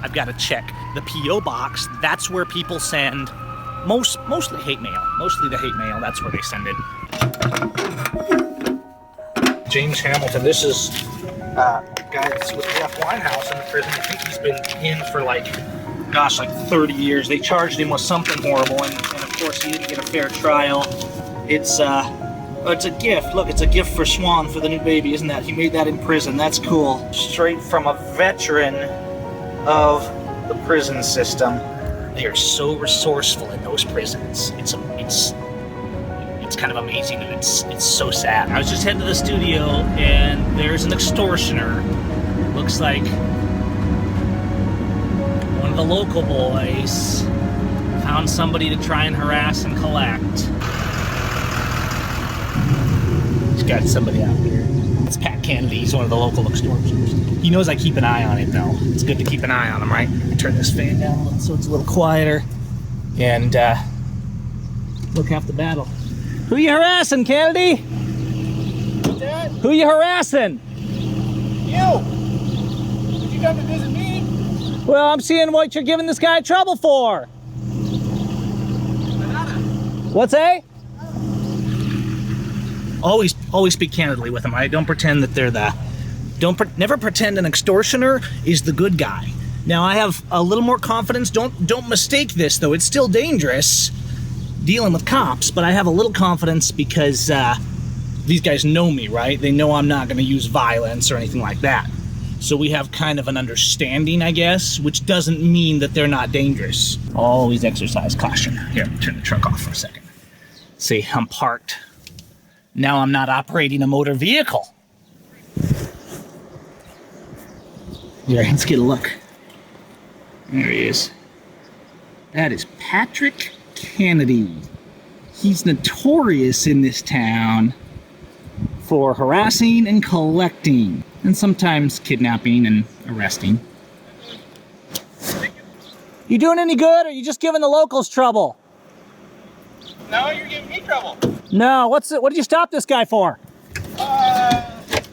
I've got to check the P.O. box. That's where people send mostly hate mail. Mostly the hate mail, that's where they send it. James Hamilton, this is guy that's with Jeff Winehouse in the prison. I think he's been in for like 30 years. They charged him with something horrible, and of course he didn't get a fair trial. It's a gift. Look, it's a gift for Swan for the new baby, isn't that? He made that in prison. That's cool. Straight from a veteran of the prison system. They are so resourceful in those prisons. It's kind of amazing, and it's so sad. I was just heading to the studio, and there's an extortioner. Looks like one of the local boys found somebody to try and harass and collect. He's got somebody out here. It's Pat Kennedy. He's one of the local extortioners. He knows I keep an eye on him, though. It's good to keep an eye on him, right? Turn this fan down so it's a little quieter. And look, half the battle. Who you harassing, Kennedy? What's that? Who you harassing? You! Did you come to visit me? Well, I'm seeing what you're giving this guy trouble for. What's that? Always speak candidly with them. I don't pretend that they're the... Never pretend an extortioner is the good guy. Now, I have a little more confidence. Don't mistake this, though. It's still dangerous dealing with cops, but I have a little confidence because these guys know me, right? They know I'm not going to use violence or anything like that. So we have kind of an understanding, I guess, which doesn't mean that they're not dangerous. Always exercise caution. Here, turn the truck off for a second. See, I'm parked. Now I'm not operating a motor vehicle. Here, let's get a look. There he is. That is Patrick Kennedy. He's notorious in this town for harassing and collecting, and sometimes kidnapping and arresting. You doing any good, or are you just giving the locals trouble? No, you're giving me trouble. No, what did you stop this guy for? Traffic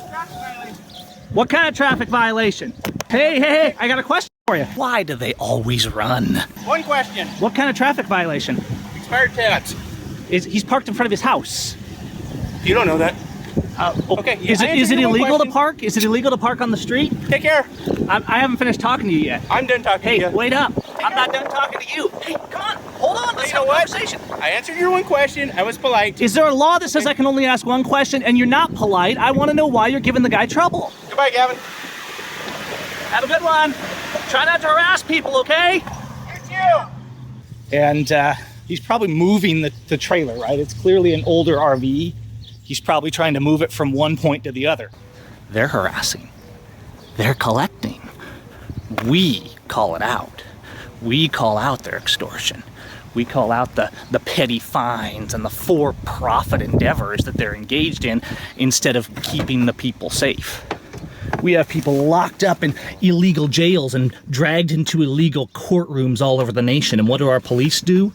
violation. What kind of traffic violation? Hey, I got a question for you. Why do they always run? One question. What kind of traffic violation? Expired tabs. He's parked in front of his house. You don't know that. Okay. Is it illegal to park? Is it illegal to park on the street? Take care. I haven't finished talking to you yet. I'm done talking to you. Hey, wait up. I'm not done talking to you. Hey, come on. Hold on. Let's have a conversation. I answered your one question. I was polite. Is there a law that says I can only ask one question and you're not polite? I want to know why you're giving the guy trouble. Goodbye, Gavin. Have a good one. Try not to harass people, okay? You too. And he's probably moving the trailer, right? It's clearly an older RV. He's probably trying to move it from one point to the other. They're harassing. They're collecting. We call it out. We call out their extortion. We call out the petty fines and the for-profit endeavors that they're engaged in instead of keeping the people safe. We have people locked up in illegal jails and dragged into illegal courtrooms all over the nation. And what do our police do?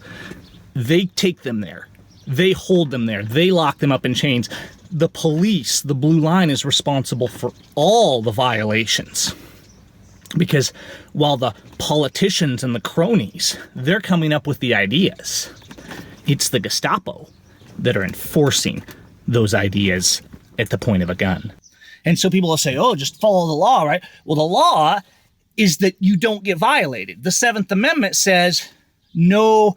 They take them there. They hold them there. They lock them up in chains. The police, the Blue Line, is responsible for all the violations. Because while the politicians and the cronies, they're coming up with the ideas, it's the Gestapo that are enforcing those ideas at the point of a gun. And so people will say, oh, just follow the law, right? Well, the law is that you don't get violated. The 7th Amendment says no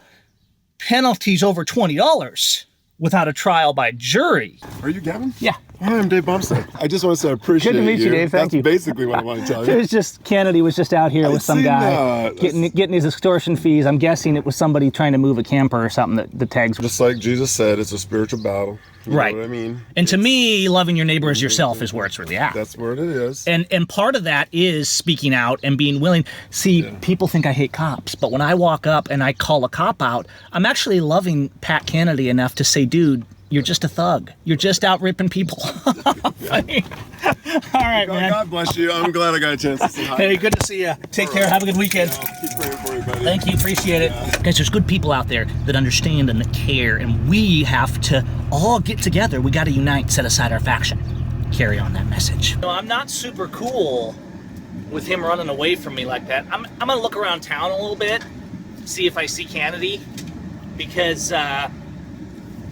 penalties over $20 without a trial by jury. Are you Gavin? Yeah. Hi, I'm Dave Bumstead. I just want to say I appreciate you. Good to meet you, Dave. Thank you. That's basically what I want to tell you. It was just, Kennedy was just out here with some guy getting his extortion fees. I'm guessing it was somebody trying to move a camper or something that the tags were. Just like Jesus said, it's a spiritual battle. You right. know what I mean? And to me, loving your neighbor as yourself is where it's really at. That's where it is. And part of that is speaking out and being willing. See, people think I hate cops, but when I walk up and I call a cop out, I'm actually loving Pat Kennedy enough to say, dude, you're just a thug. You're just out ripping people. Funny. All right, man. God bless you. I'm glad I got a chance to say hi. Hey, good to see you. Take care. Have a good weekend. Keep praying for you, buddy. Thank you. Appreciate it. Guys, there's good people out there that understand and that care, and we have to all get together. We got to unite, set aside our faction. Carry on that message. No, I'm not super cool with him running away from me like that. I'm gonna look around town a little bit, see if I see Kennedy, because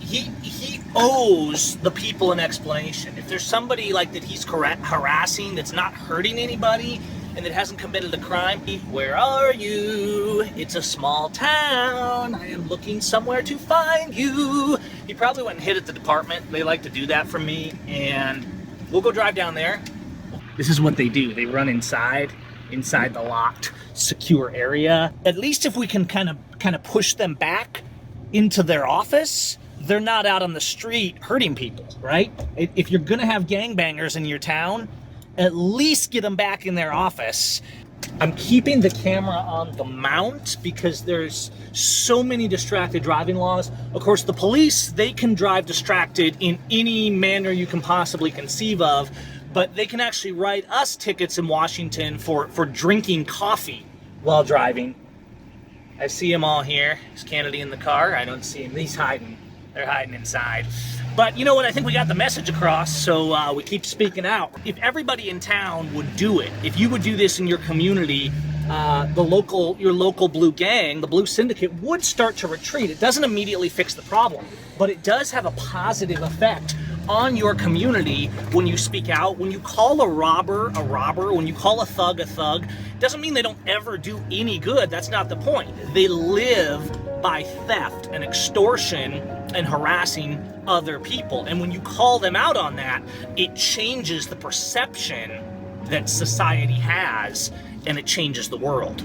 he owes the people an explanation. If there's somebody like that he's harassing that's not hurting anybody and that hasn't committed a crime, where are you? It's a small town. I am looking somewhere to find you. He probably went and hid at the department. They like to do that for me, and we'll go drive down there. This is what they do. They run inside the locked, secure area. At least if we can kind of push them back into their office, they're not out on the street hurting people, right? If you're gonna have gangbangers in your town, at least get them back in their office. I'm keeping the camera on the mount because there's so many distracted driving laws. Of course, the police, they can drive distracted in any manner you can possibly conceive of, but they can actually write us tickets in Washington for drinking coffee while driving. I see them all here. Is Kennedy in the car? I don't see him. He's hiding. They're hiding inside. But you know what? I think we got the message across, so we keep speaking out. If everybody in town would do it, if you would do this in your community, your local blue gang, the blue syndicate, would start to retreat. It doesn't immediately fix the problem, but it does have a positive effect on your community when you speak out. When you call a robber, when you call a thug, doesn't mean they don't ever do any good. That's not the point. They live by theft and extortion and harassing other people. And when you call them out on that, it changes the perception that society has, and it changes the world.